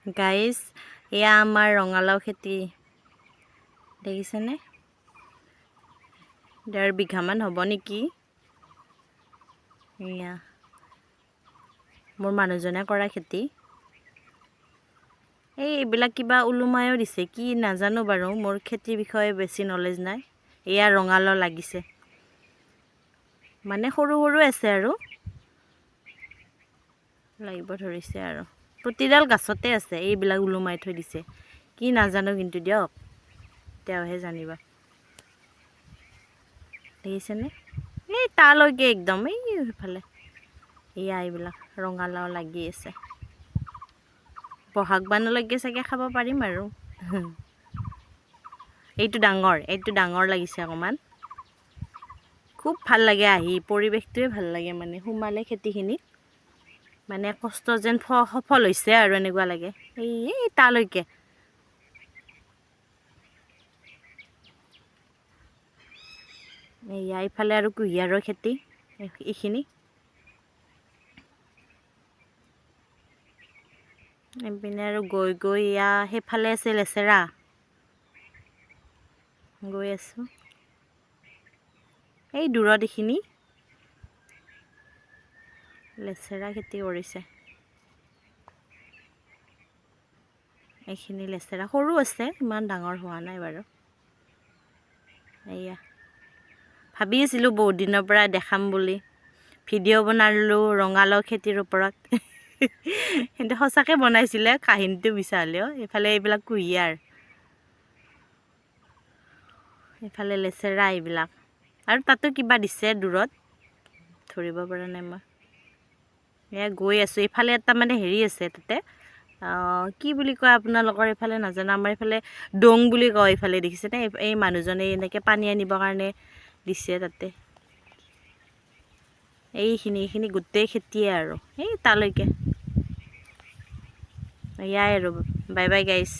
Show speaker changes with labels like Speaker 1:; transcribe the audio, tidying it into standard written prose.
Speaker 1: guys এয়া আমাৰ ৰঙালাও খেতি দেখিছেনে 1.5 বিঘামান হ'ব নেকি এয়া মোৰ মানুহজনে কৰা খেতি এইবিলাক কিবা উলুমায়ো দিছে কি নাজানো বাৰু মোৰ খেতিৰ বিষয়ে বেছি নলেজ নাই এয়া ৰঙালাও লাগিছে মানে সৰু সৰু আছে আৰু লাগিব ধৰিছে আৰু প্ৰতিডাল গাছতে আছে এইবিলাক উলুমাই থৈ দিছে কি নাজানো কিন্তু দিয়ক তেওঁহে জানিবা দেখিছেনে এই তালৈকে একদম এইফালে এয়া এইবিলাক ৰঙালাও লাগি আছে বহাগ বানলৈকে চাগে খাব পাৰিম আৰু এইটো ডাঙৰ লাগিছে অকমান খুব ভাল লাগে আহি পৰিৱেশটোৱে ভাল লাগে মানে সোমালে খেতিখিনি মানে কষ্ট যেন সফল হৈছে আৰু এনেকুৱা লাগে এই তালৈকে এয়া ইফালে আৰু কুঁহিয়াৰৰ খেতি এইখিনি এইপিনে আৰু গৈ এয়া সেইফালে আছে লেচেৰা গৈ আছোঁ এই দূৰত এইখিনি লেচেৰা খেতি কৰিছে এইখিনি লেচেৰা সৰু আছে ইমান ডাঙৰ হোৱা নাই বাৰু এয়া ভাবি আছিলোঁ বহুত দিনৰ পৰা দেখাম বুলি ভিডিঅ' বনালোঁ ৰঙালাও খেতিৰ ওপৰত কিন্তু সঁচাকৈ বনাইছিলে কাহিনীটো বিচাৰিলেও এইফালে এইবিলাক কুঁহিয়াৰ এইফালে লেচেৰা এইবিলাক আৰু তাতো কিবা দিছে দূৰত ধৰিব পৰা নাই মই এয়া গৈ আছোঁ এইফালে এটা মানে হেৰি আছে তাতে কি বুলি কয় আপোনালোকৰ এইফালে নাজানো আমাৰ এইফালে ডং বুলি কয় এইফালে দেখিছেনে এই মানুহজনে এনেকৈ পানী আনিবৰ কাৰণে দিছে তাতে এইখিনি গোটেই খেতিয়ে আৰু এই তালৈকে এয়াই আৰু বাই বাই গাইছ